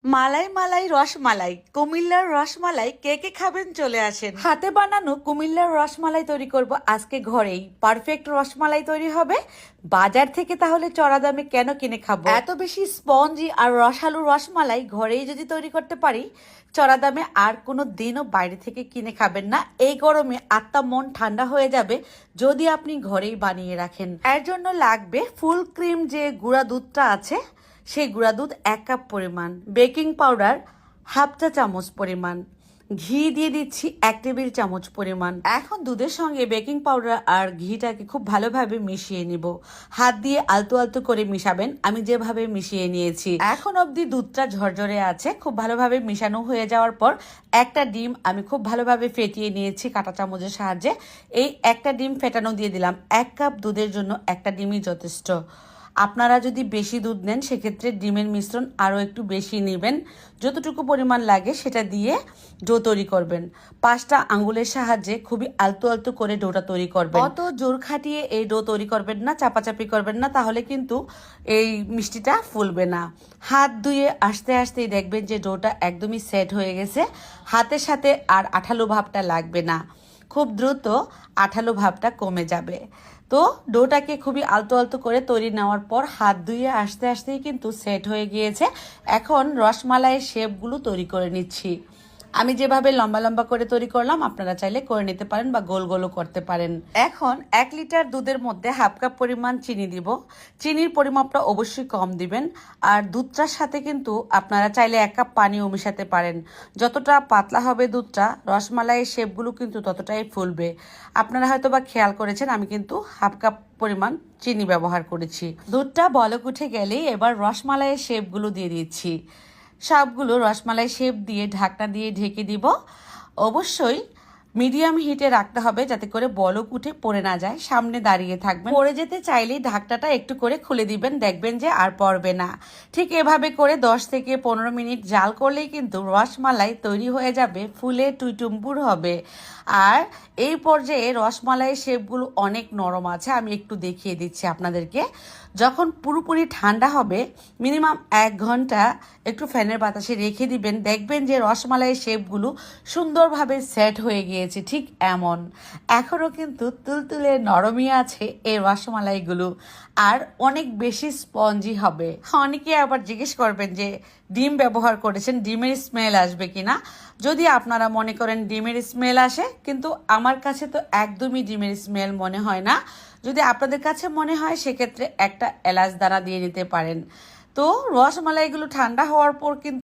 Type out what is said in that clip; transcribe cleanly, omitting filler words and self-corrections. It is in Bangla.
মালাই মালাই রসমালাই, কুমিল্লার রসমালাই কে কে খাবেন চলে আসেন। হাতে বানানো কুমিল্লার রসমালাই তৈরি করব আজকে ঘরেই। পারফেক্ট রসমালাই তৈরি হবে বাজার থেকে, তাহলে চড়া দামে কেন কিনে খাবো? এত বেশি স্পঞ্জি আর রসালো রসমালাই ঘরেই যদি তৈরি করতে পারি চড়া দামে, আর কোনো দিনও বাইরে থেকে কিনে খাবেন না। এই গরমে আত্মা মন ঠান্ডা হয়ে যাবে যদি আপনি ঘরেই বানিয়ে রাখেন। এর জন্য লাগবে ফুল ক্রিম, যে গুঁড়া দুধটা আছে সেই গুঁড়া দুধ 1 কাপ পরিমাণ, বেকিং পাউডার হাফ চা চামচ পরিমাণ, ঘি দিয়ে দিচ্ছি 1 টেবিল চামচ পরিমাণ। এখন দুধের সঙ্গে বেকিং পাউডার আর ঘিটাকে খুব ভালোভাবে মিশিয়ে নিব। হাত দিয়ে আলতো আলতো করে মিশাবেন, আমি যেভাবে মিশিয়ে নিয়েছি। এখন অবধি দুধটা ঝরঝরে আছে। খুব ভালোভাবে মিশানো হয়ে যাওয়ার পর একটা ডিম আমি খুব ভালোভাবে ফেটিয়ে নিয়েছি কাঁটা চামচের সাহায্যে। এই একটা ডিম ফেটানো দিয়ে দিলাম। 1 কাপ দুধের জন্য একটা ডিমই যথেষ্ট। আপনারা যদি বেশি দুধ নেন সেক্ষেত্রে ডিমের মিশ্রণ আরও একটু বেশি নেবেন। যতটুকু পরিমাণ লাগে সেটা দিয়ে ডো তৈরি করবেন। 5টা আঙ্গুলের সাহায্যে খুবই আলতো আলতো করে ডোটা তৈরি করবেন। অত জোর খাটিয়ে এই ডো তৈরি করবেন না, চাপাচাপি করবেন না, তাহলে কিন্তু এই মিষ্টিটা ফুলবে না। হাত ধুয়ে আস্তে আস্তেই দেখবেন যে ডোটা একদমই সেট হয়ে গেছে। হাতের সাথে আর আঠালো ভাবটা লাগবে না, খুব দ্রুত আঠালো ভাবটা কমে যাবে। তো ডোটাকে খুবই আলতো আলতো করে তৈরি নেওয়ার পর হাত ধুয়ে আস্তে আস্তেই কিন্তু সেট হয়ে গিয়েছে। এখন রসমালাইয়ের শেপগুলো তৈরি করে নিচ্ছি। আমি যেভাবে লম্বা লম্বা করে তৈরি করলাম আপনারা চাইলে করে নিতে পারেন বা গোল গোলও করতে পারেন। এখন 1 লিটার দুধের মধ্যে হাফ কাপ পরিমাণ চিনি দিব। চিনির পরিমাপটা অবশ্যই কম দিবেন। আর দুধটার সাথে কিন্তু আপনারা চাইলে 1 কাপ পানিও মেশাতে পারেন। যতটা পাতলা হবে দুধটা, রসমালাইয়ের শেপগুলো কিন্তু ততটাই ফুলবে। আপনারা হয়তো বা খেয়াল করেছেন আমি কিন্তু হাফ কাপ পরিমাণ চিনি ব্যবহার করেছি। দুধটা বলক উঠে গেলেই এবার রসমালাইয়ের শেপগুলো দিয়ে দিচ্ছি। সবগুলো রসমালাই শেপ দিয়ে ঢাকনা দিয়ে ঢেকে দিব। অবশ্যই মিডিয়াম হিটে রাখতে হবে যাতে করে বলক উঠে পড়ে না যায়। সামনে দাঁড়িয়ে থাকবেন, পড়ে যেতে চাইলেই ঢাকনাটা একটু করে খুলে দিবেন, দেখবেন যে আর পড়বে না। ঠিক এভাবে করে 10 থেকে 15 মিনিট জাল করলেই কিন্তু রসমালাই তৈরি হয়ে যাবে, ফুলে টুইটুম্বুর হবে। আর এই পর্যায়ে রসমালাইয়ের শেপগুলো অনেক নরম আছে, আমি একটু দেখিয়ে দিচ্ছি আপনাদেরকে। যখন পুরোপুরি ঠান্ডা হবে মিনিমাম 1 ঘন্টা একটু ফ্যানের বাতাসে রেখে দিবেন, দেখবেন যে রসমালাইয়ের শেপগুলো সুন্দরভাবে সেট হয়ে গিয়েছে। ঠিক এমন এখনও কিন্তু তুলতুলে নরমই আছে এই রসমালাইগুলো, আর অনেক বেশি স্পঞ্জি হবে। অনেকে আবার জিজ্ঞেস করবেন যে ডিম ব্যবহার করেছেন, ডিমের স্মেল আসবে কিনা। যদি আপনারা মনে করেন ডিমের স্মেল আসে, কিন্তু আমার কাছে তো একদমই ডিমের স্মেল মনে হয় না। যদি আপনাদের কাছে মনে হয় সেক্ষেত্রে একটা এলাচ দানা দিয়ে নিতে পারেন। তো রসমালাইগুলো ঠান্ডা হওয়ার পর কিন্তু